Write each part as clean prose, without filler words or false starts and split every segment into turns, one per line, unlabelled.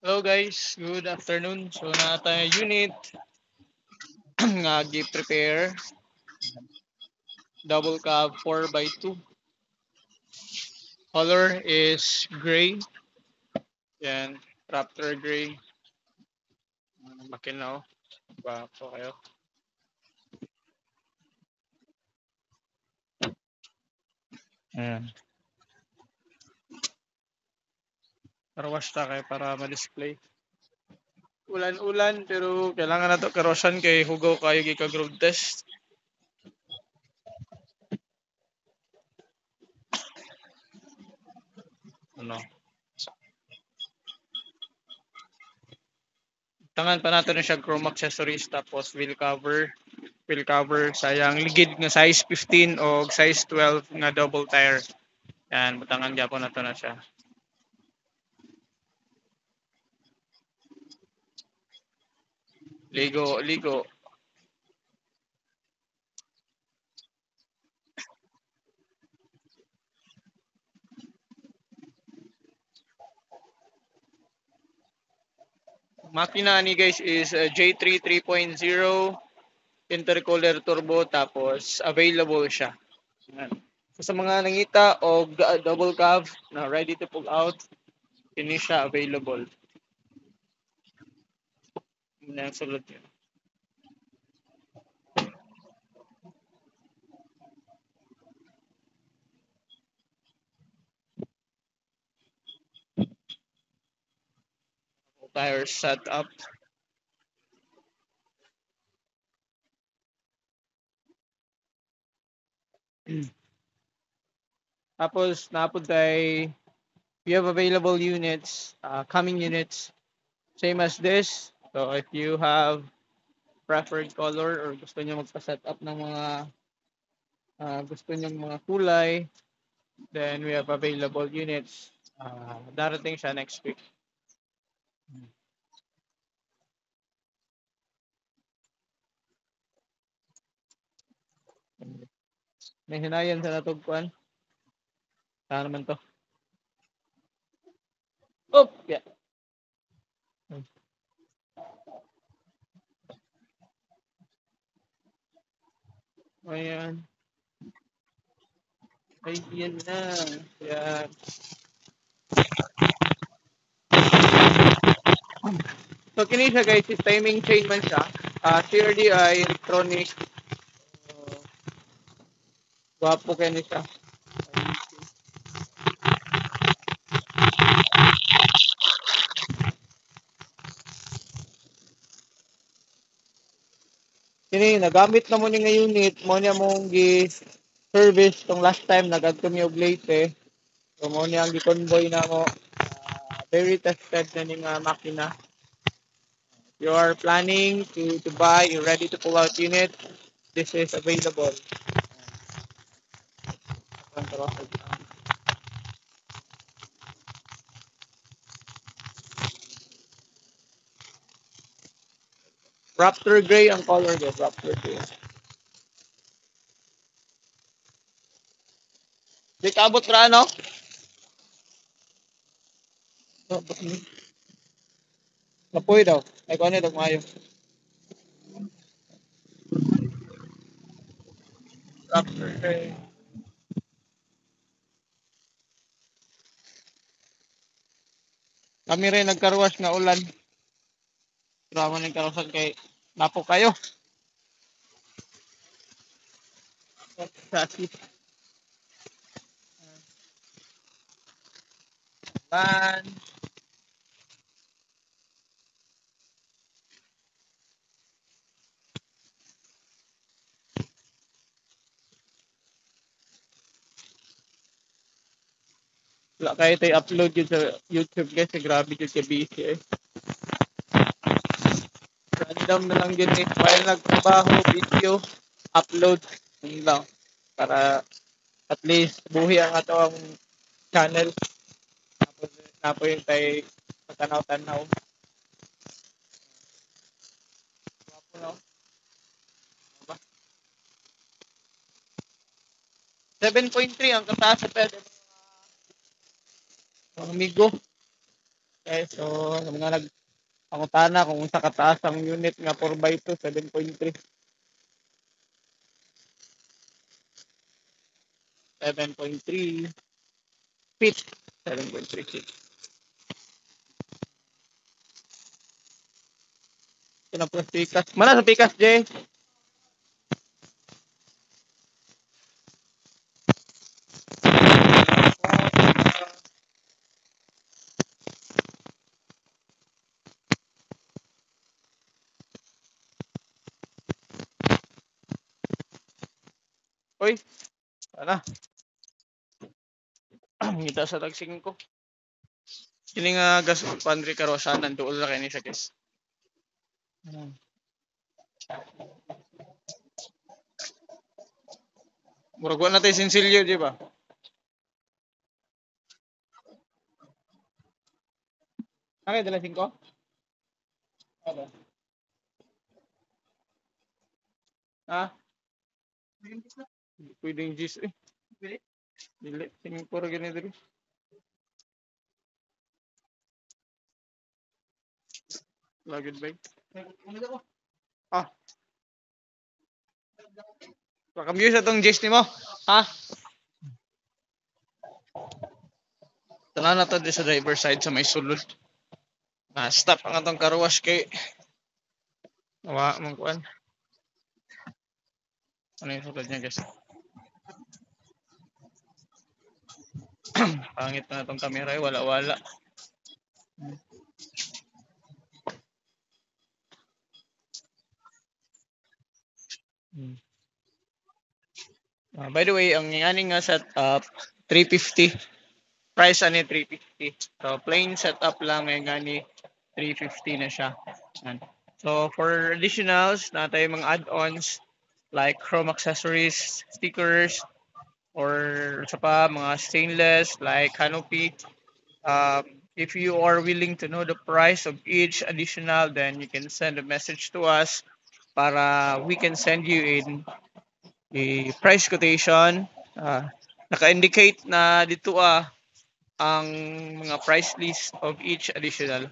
Hello guys, good afternoon. So na tayo unit nga gi-prepare double cab 4 by 2. Color is gray. Yan, Raptor gray. Makinaw. Ba po kayo. Ayan. Carwash ta kay para ma-display. Ulan-ulan pero kailangan na to karosyan kay hugaw kayo gika road test. Ano? Tangan pa nato na siya chrome accessories tapos wheel cover sayang ligid nga size 15 o size 12 nga double tire. Yan, butangan gyapon nato na siya. Ligo, ligo. Makina ni guys is J3 3.0 intercooler turbo tapos available siya. Yan. So, sa mga nangita o double cab na ready to pull out, ini siya available. Yun na yung sulod yun. Tire set up. Tapos napod tayo we have available units, coming units, same as this. So if you have preferred color or gusto niyo magpa-set up ng mga gusto niyo mga kulay, then we have available units. Darating siya next week. May hinayan sa natugpuan. Saan naman to? Oh, yeah. Ayan. Ayan na. Ayan. So, kini siya guys, is timing chain man siya. CRDI, electronic. Uh, Gwapo kayo ni siya. Kini, nagamit na mo ni nga unit. Mo niya mong gi-service tong last time. Nag-add kami og late. So, mo niya ang gi-convoy na mo. Very tested na ni nga makina. You are planning to buy, you're ready to pull out unit, this is available. Raptor gray ang color guys, Raptor gray. Di kabot ra no? Kapoy daw. Ay ko ano daw mayo. Raptor gray. Kami rin nagkarwas nga ulan. Drama ng karusan kay napo kayo. Sasi. Ban. Wala kayo tayo upload yun sa YouTube guys. Grabe yun ka busy eh. Random na lang yun eh. While nagtrabaho, video, upload. Yun lang. Para at least buhi ang ato ang channel. Tapos napo yung tayo matanaw-tanaw. Wapo no? 7.3 ang kataas sa pwede mga amigo. Okay, so sa mga nagpangutana kung unsa kataas ang unit nga 4x2, 7.3. 7.3 feet. 7.3 feet. Ito po pikas. Mana sa pikas, Jay? Uy, ano? Ngita sa tagsing ko. Kini nga gas pantry karosa nanduol na kay ni sa kes. Murag wa na tay sinsilyo, di ba? Nakay dala 5? Ano? Ha? Pwedeng gis eh. Dili. Tingin ko ra gani diri. Lagid ba? Ah, pakamuse atong gis nimo. Ha? Tanan na to di sa driver side sa may sulod. Na-stop ang atong carwash kay wa man kuan. Ano yung sulod niya, guys? Pangit na itong camera, eh. Wala-wala. Hmm. By the way, ang aning nga setup, 350. Price ani 350. So, plain setup lang ngay ngani 350 na siya. Yan. So, for additionals, natay mga add-ons like chrome accessories, stickers, or sa pa, mga stainless like canopy. If you are willing to know the price of each additional, then you can send a message to us para we can send you in a price quotation. Naka-indicate na dito ang mga price list of each additional.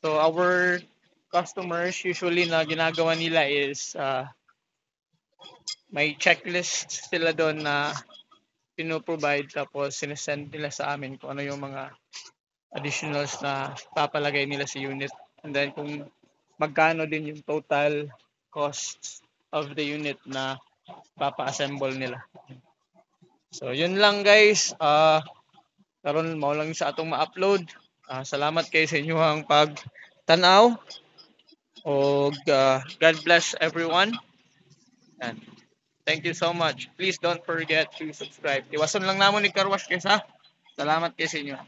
So our customers usually na ginagawa nila is may checklist sila doon na pino-provide tapos sinesend nila sa amin kung ano yung mga additionals na papalagay nila sa unit. And then kung magkano din yung total cost of the unit na papa-assemble nila. So yun lang guys. Karon mao lang sa atong ma-upload. Salamat kay sa inyong pag-tanaw og God bless everyone. And thank you so much. Please don't forget to subscribe. Iwason lang namon ni Carwash guys ha. Salamat kay sa inyo.